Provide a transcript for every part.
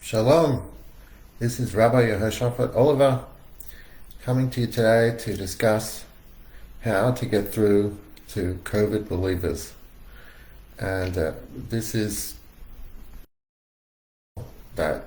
Shalom, this is Rabbi Yehoshaphat Oliver coming to you today to discuss how to get through to COVID believers. And this is that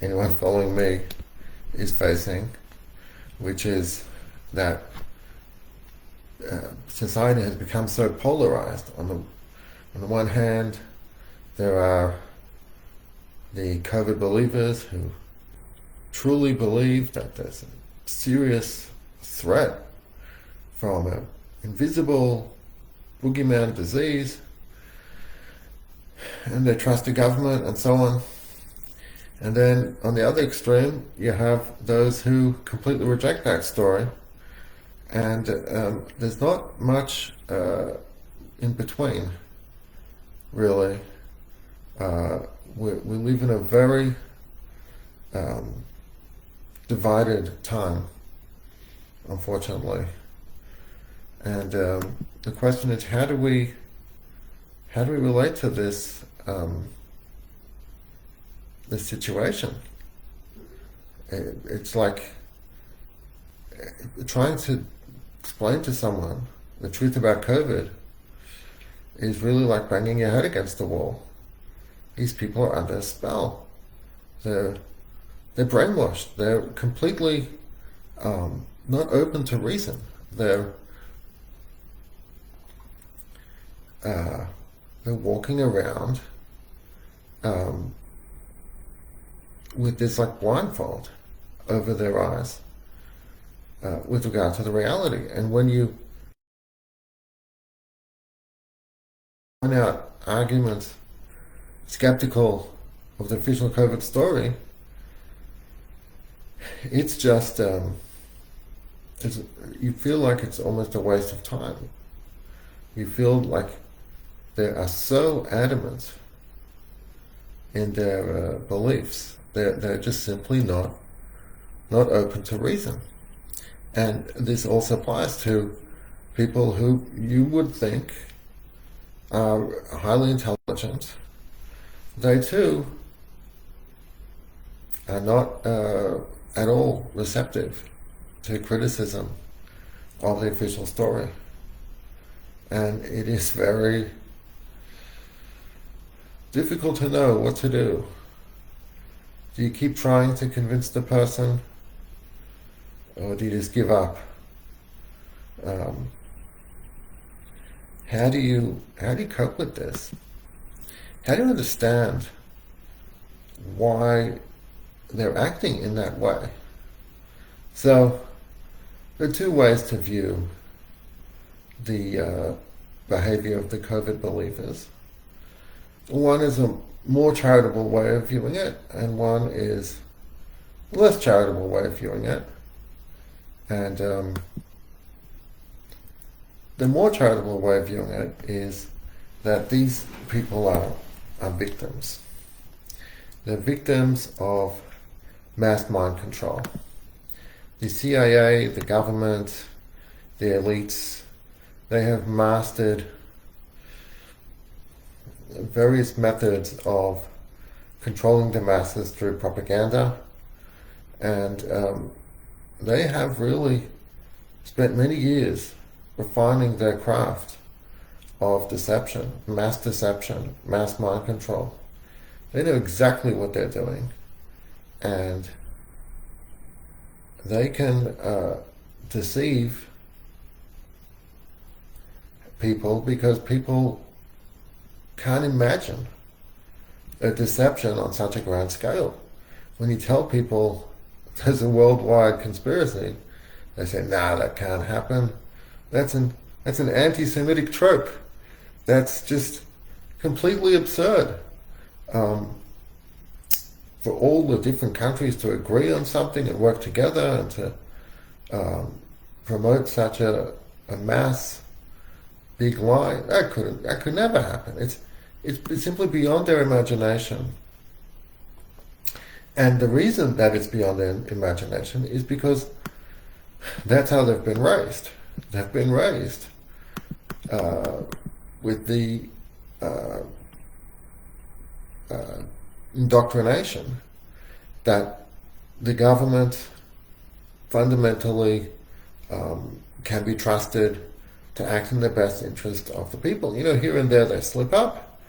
anyone following me is facing, which is that society has become so polarized. On the one hand, there are the COVID believers who truly believe that there's a serious threat from an invisible boogeyman disease, and they trust the government and so on. And then on the other extreme, you have those who completely reject that story, and there's not much in between, really. We live in a very divided time, unfortunately. And the question is, how do we relate to this this situation? It's like trying to explain to someone the truth about COVID is really like banging your head against the wall. These people are under a spell. They're brainwashed. They're completely not open to reason. They're walking around with this like blindfold over their eyes with regard to the reality. And when you find out arguments skeptical of the official COVID story, it's just you feel like it's almost a waste of time. You feel like they are so adamant in their beliefs. They're just simply not open to reason. And this also applies to people who you would think are highly intelligent. They too are not at all receptive to criticism of the official story. And it is very difficult to know what to do. Do you keep trying to convince the person, or do you just give up? How do you cope with this? How do you understand why they're acting in that way? So there are two ways to view the behavior of the COVID believers. One is a more charitable way of viewing it, and one is a less charitable way of viewing it. And the more charitable way of viewing it is that these people are victims. They're victims of mass mind control. The CIA, the government, the elites, they have mastered various methods of controlling the masses through propaganda, and they have really spent many years refining their craft of deception, mass mind control. They know exactly what they're doing, and they can deceive people because people can't imagine a deception on such a grand scale. When you tell people there's a worldwide conspiracy, they say, "Nah, that can't happen. That's an anti-Semitic trope. That's just completely absurd." For all the different countries to agree on something and work together and to promote such a mass big lie, that could never happen. It's simply beyond their imagination. And the reason that it's beyond their imagination is because that's how they've been raised. They've been raised with the indoctrination that the government fundamentally can be trusted to act in the best interest of the people. Here and there they slip up,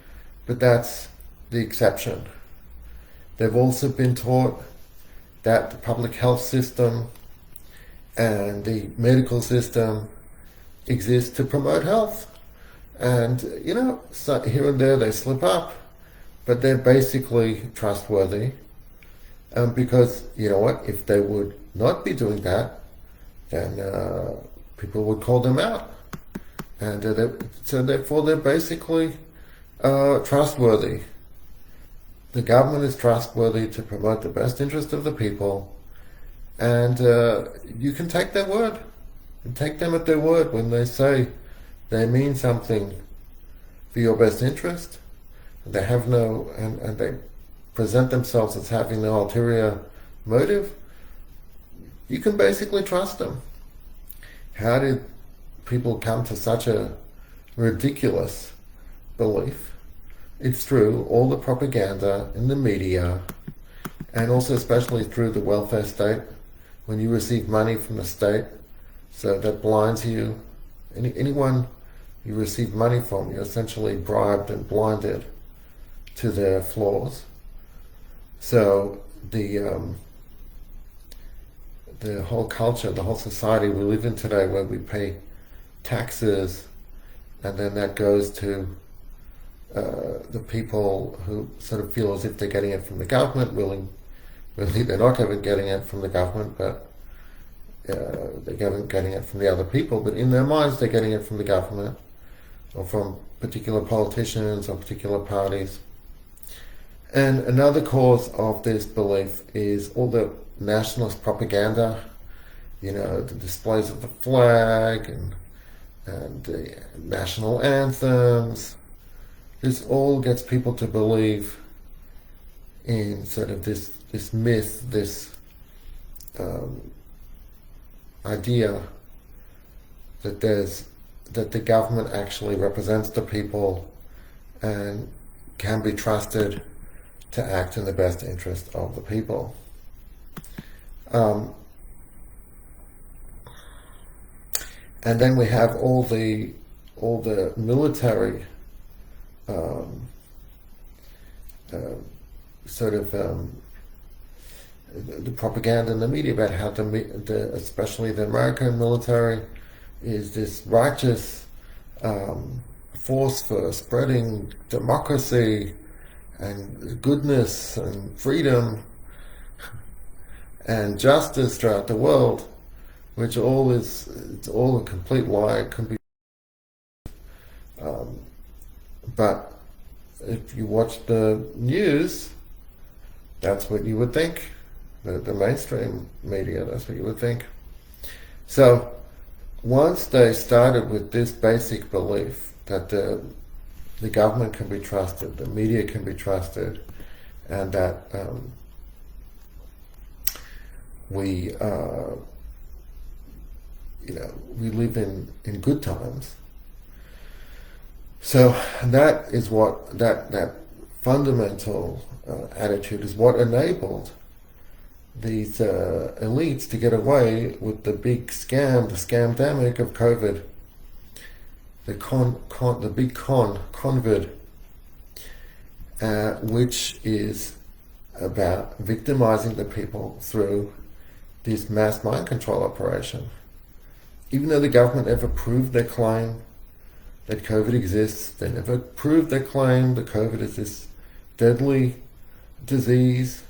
but that's the exception. They've also been taught that the public health system and the medical system exist to promote health. And, so here and there they slip up, but they're basically trustworthy. Because, you know what, if they would not be doing that, then people would call them out. And so therefore they're basically trustworthy. The government is trustworthy to promote the best interest of the people, and you can take their word. You take them at their word when they say they mean something for your best interest. They have and they present themselves as having no ulterior motive. You can basically trust them. How did people come to such a ridiculous belief? It's through all the propaganda in the media, and also especially through the welfare state, when you receive money from the state, so that blinds you. Anyone you receive money from, you're essentially bribed and blinded to their flaws. So the whole culture, the whole society we live in today, where we pay taxes, and then that goes to the people who sort of feel as if they're getting it from the government, really they're not even getting it from the government, but they're getting it from the other people, but in their minds they're getting it from the government or from particular politicians or particular parties. And another cause of this belief is all the nationalist propaganda, the displays of the flag and the national anthems. This all gets people to believe in sort of this myth, this idea that the government actually represents the people and can be trusted to act in the best interest of the people. And then we have all the military the propaganda in the media about how especially the American military is this righteous force for spreading democracy and goodness and freedom and justice throughout the world, which it's all a complete lie. It can be, but if you watch the news, that's what you would think. The mainstream media, that's what you would think. So once they started with this basic belief that the government can be trusted, the media can be trusted, and that we live in good times. So that is what that fundamental attitude is what enabled these elites to get away with the big scam, the scamdemic of COVID, the big COVID, which is about victimizing the people through this mass mind control operation. Even though the government never proved their claim that COVID exists, they never proved their claim that COVID is this deadly disease.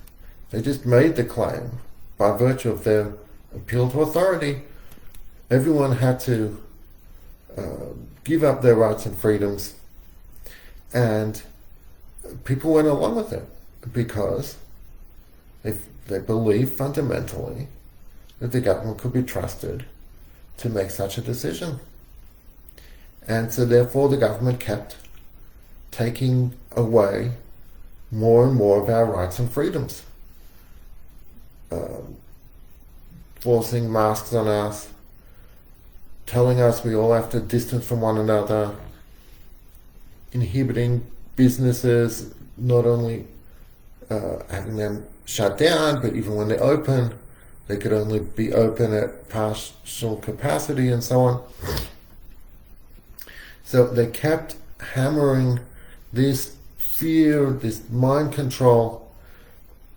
They just made the claim by virtue of their appeal to authority. Everyone had to give up their rights and freedoms, and people went along with it because they believed fundamentally that the government could be trusted to make such a decision. And so therefore the government kept taking away more and more of our rights and freedoms. Forcing masks on us, telling us we all have to distance from one another, inhibiting businesses, not only having them shut down, but even when they open, they could only be open at partial capacity and so on. So they kept hammering this fear, this mind control,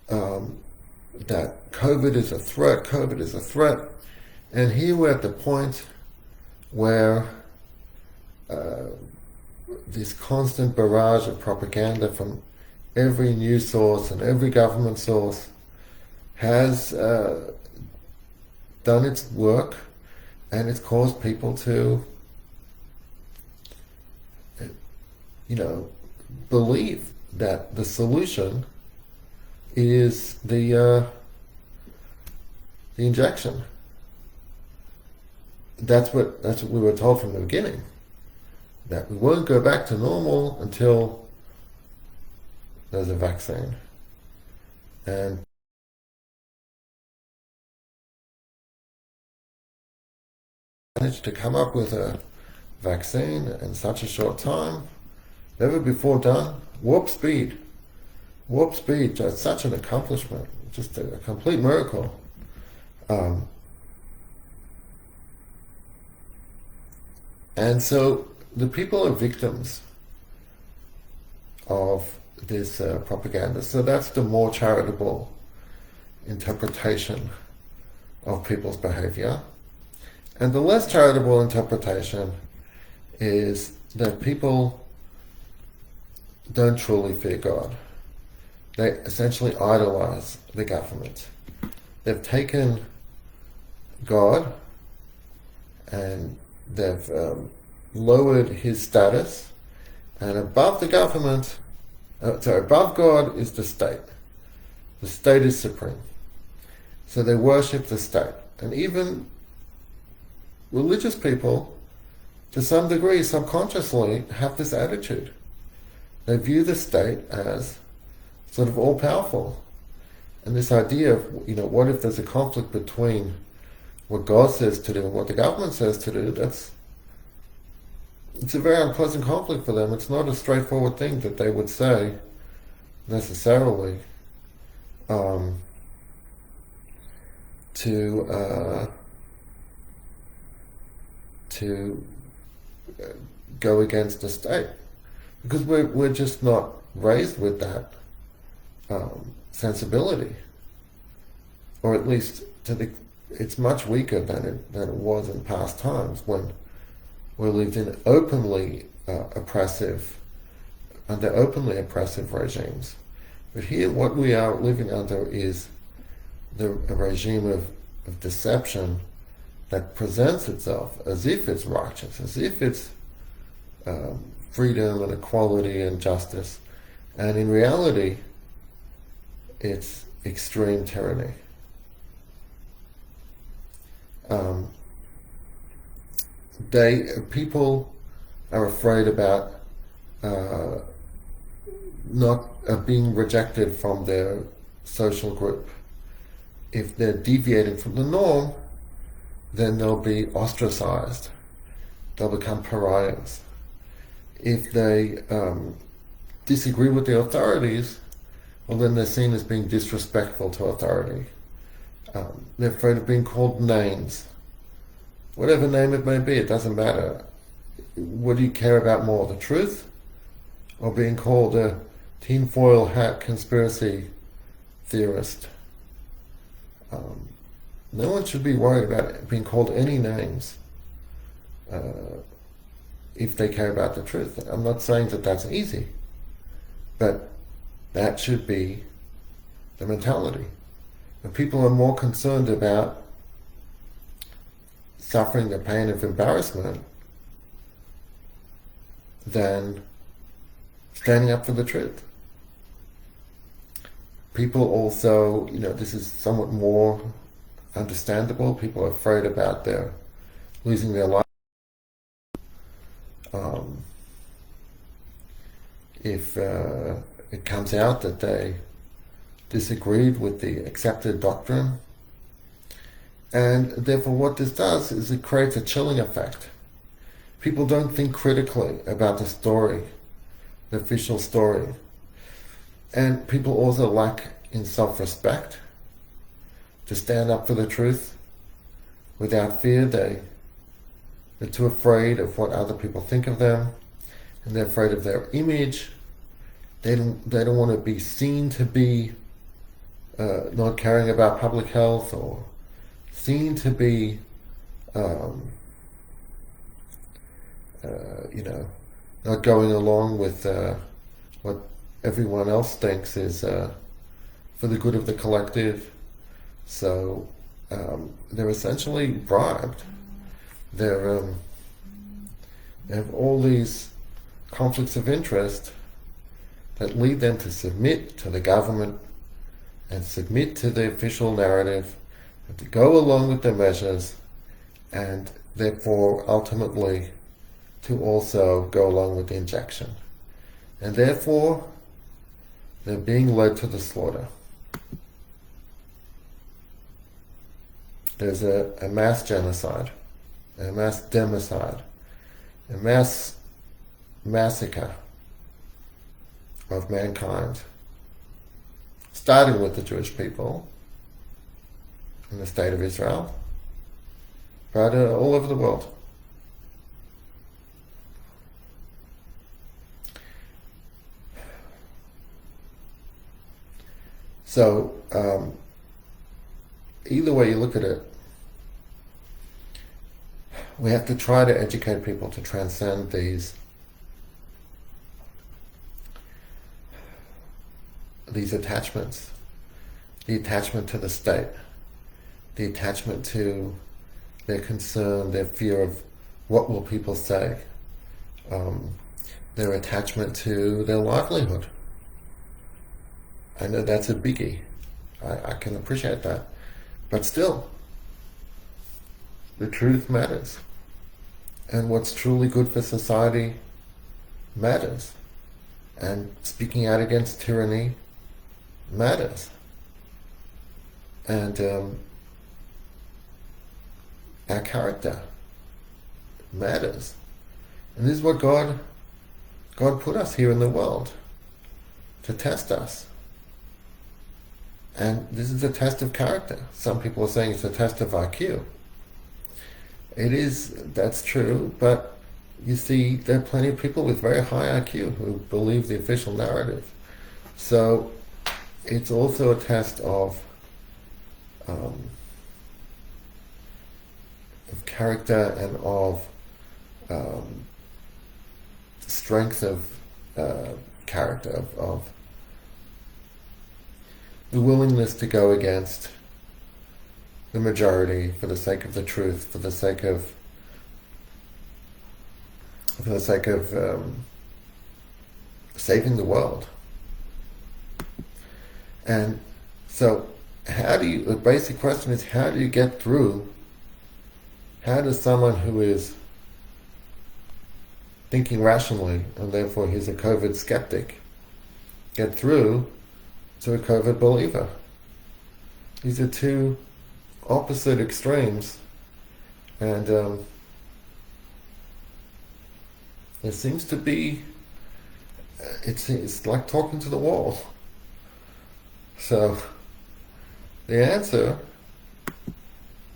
that COVID is a threat, COVID is a threat. And here we're at the point where this constant barrage of propaganda from every news source and every government source has done its work, and it's caused people to, believe that the solution is the injection. That's what we were told from the beginning, that we won't go back to normal until there's a vaccine. And managed to come up with a vaccine in such a short time, never before done. Warp speed, just such an accomplishment, just a complete miracle. And so the people are victims of this propaganda. So that's the more charitable interpretation of people's behavior. And the less charitable interpretation is that people don't truly fear God. They essentially idolize the government. They've taken God and they've lowered his status, and above the government, above God is the state. The state is supreme. So they worship the state. And even religious people, to some degree, subconsciously, have this attitude. They view the state as sort of all-powerful. And this idea of, what if there's a conflict between what God says to do and what the government says to do, it's a very unpleasant conflict for them. It's not a straightforward thing that they would say necessarily to go against the state, because we're just not raised with that sensibility, or at least it's much weaker than it was in past times when we lived in under openly oppressive regimes. But here, what we are living under is a regime of deception that presents itself as if it's righteous, as if it's freedom and equality and justice, and in reality, it's extreme tyranny. People are afraid about not being rejected from their social group. If they're deviating from the norm, then they'll be ostracized. They'll become pariahs. If they disagree with the authorities, well, then they're seen as being disrespectful to authority. They're afraid of being called names. Whatever name it may be, it doesn't matter. What do you care about more, the truth or being called a tinfoil hat conspiracy theorist? No one should be worried about being called any names if they care about the truth. I'm not saying that that's easy, but that should be the mentality. And people are more concerned about suffering the pain of embarrassment than standing up for the truth. People also, this is somewhat more understandable. People are afraid about losing their life. If it comes out that they disagreed with the accepted doctrine, and therefore what this does is it creates a chilling effect. People don't think critically about the story, the official story. And people also lack in self-respect to stand up for the truth without fear. They're too afraid of what other people think of them, and they're afraid of their image. They don't want to be seen to be not caring about public health, or seen to be not going along with what everyone else thinks is for the good of the collective. So they're essentially bribed. They have all these conflicts of interest that lead them to submit to the government and submit to the official narrative and to go along with the measures, and therefore ultimately to also go along with the injection. And therefore they're being led to the slaughter. There's a mass genocide, a mass democide, a mass massacre of mankind, starting with the Jewish people in the state of Israel, but all over the world. So either way you look at it, we have to try to educate people to transcend these attachments, the attachment to the state, the attachment to their concern, their fear of what will people say, their attachment to their livelihood. I know that's a biggie. I can appreciate that. But still, the truth matters. And what's truly good for society matters. And speaking out against tyranny matters. And our character matters. And this is what God put us here in the world, to test us. And this is a test of character. Some people are saying it's a test of IQ. It is, that's true, but you see, there are plenty of people with very high IQ who believe the official narrative. So it's also a test of character and of strength of character, of the willingness to go against the majority for the sake of the truth, for the sake of saving the world. And so the basic question is, how do you get through? How does someone who is thinking rationally, and therefore he's a COVID skeptic, get through to a COVID believer? These are two opposite extremes, and there seems to be, it's like talking to the wall. So the answer,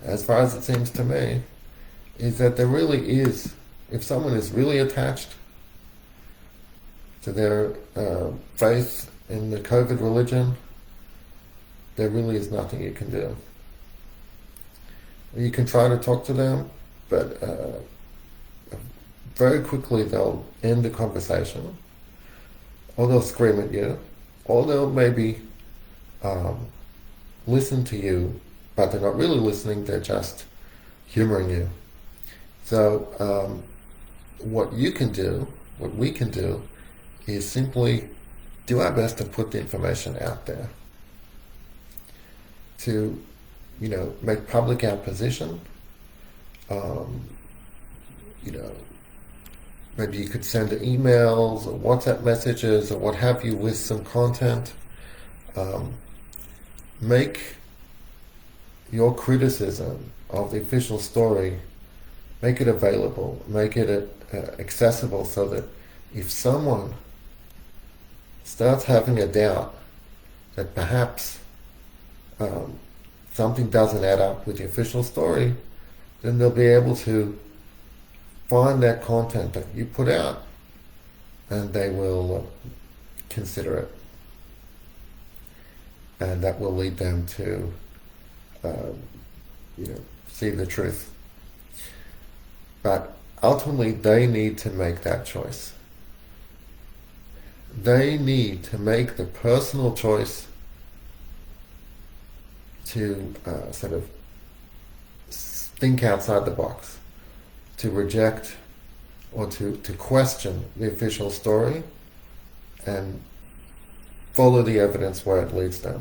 as far as it seems to me, is that there really is, if someone is really attached to their faith in the COVID religion, there really is nothing you can do. You can try to talk to them, but very quickly they'll end the conversation, or they'll scream at you, or they'll maybe listen to you, but they're not really listening, they're just humoring you. So what we can do, is simply do our best to put the information out there, to make public our position. Maybe you could send emails or WhatsApp messages or what have you with some content. Make your criticism of the official story, make it available, make it accessible, so that if someone starts having a doubt that perhaps um, something doesn't add up with the official story, then they'll be able to find that content that you put out, and they will consider it, and that will lead them to, see the truth. But ultimately, they need to make that choice. They need to make the personal choice to sort of think outside the box, to reject or to question the official story and follow the evidence where it leads them.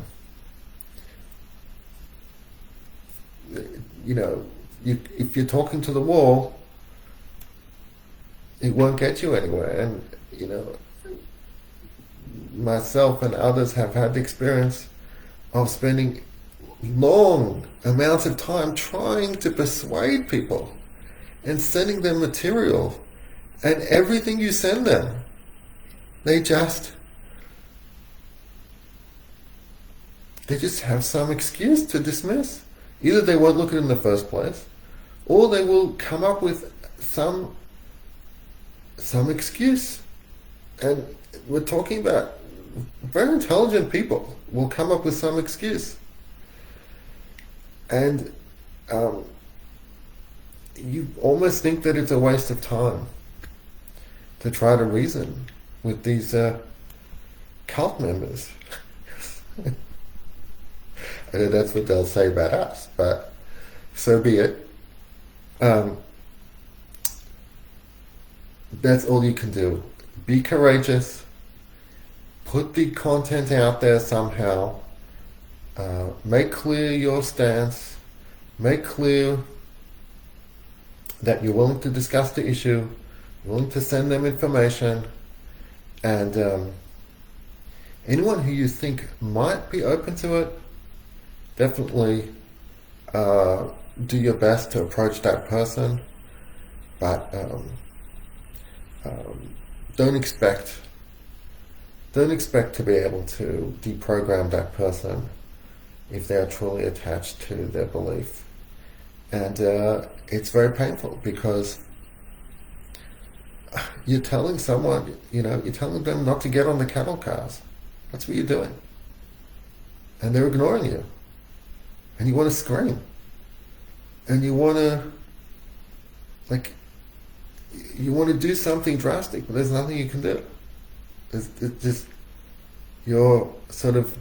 If you're talking to the wall, it won't get you anywhere. And, myself and others have had the experience of spending long amounts of time trying to persuade people and sending them material, and everything you send them, they just have some excuse to dismiss. Either they won't look at it in the first place, or they will come up with some excuse. And we're talking about very intelligent people will come up with some excuse. And you almost think that it's a waste of time to try to reason with these cult members. I know that's what they'll say about us, but so be it. That's all you can do. Be courageous. Put the content out there somehow. Make clear your stance. Make clear that you're willing to discuss the issue, willing to send them information, and anyone who you think might be open to it, definitely do your best to approach that person, but don't expect to be able to deprogram that person if they are truly attached to their belief. And it's very painful, because you're telling someone, you're telling them not to get on the cattle cars. That's what you're doing. And they're ignoring you. And you want to scream. And you want to do something drastic, but there's nothing you can do. It's just, you're sort of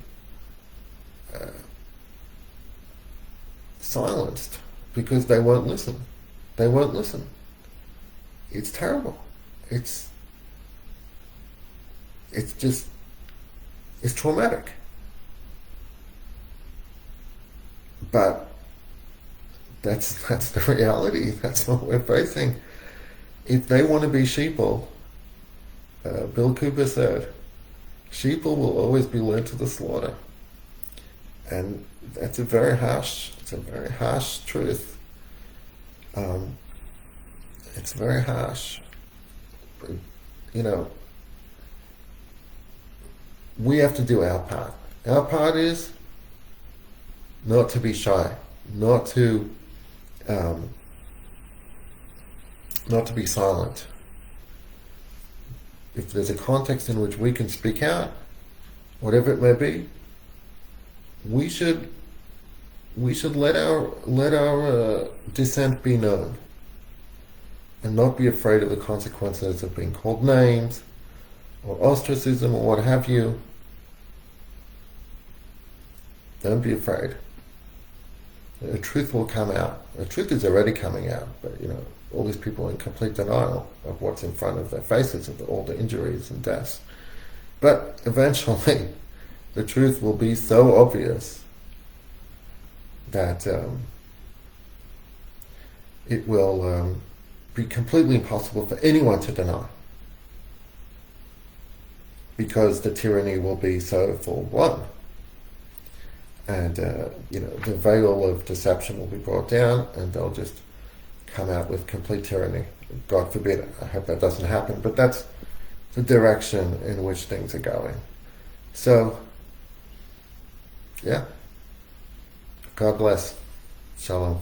silenced because they won't listen. They won't listen. It's terrible. It's traumatic. But that's the reality. That's what we're facing. If they want to be sheeple, Bill Cooper said, sheeple will always be led to the slaughter. And that's a very harsh truth. It's very harsh. We have to do our part. Our part is not to be shy, not to be silent. If there's a context in which we can speak out, whatever it may be, we should let our dissent be known, and not be afraid of the consequences of being called names, or ostracism, or what have you. Don't be afraid. The truth will come out. The truth is already coming out, but all these people are in complete denial of what's in front of their faces, of all the injuries and deaths. But eventually, the truth will be so obvious that it will be completely impossible for anyone to deny, because the tyranny will be so full-blown. And the veil of deception will be brought down, and they'll just come out with complete tyranny. God forbid, I hope that doesn't happen, but that's the direction in which things are going. So, yeah, God bless. Shalom.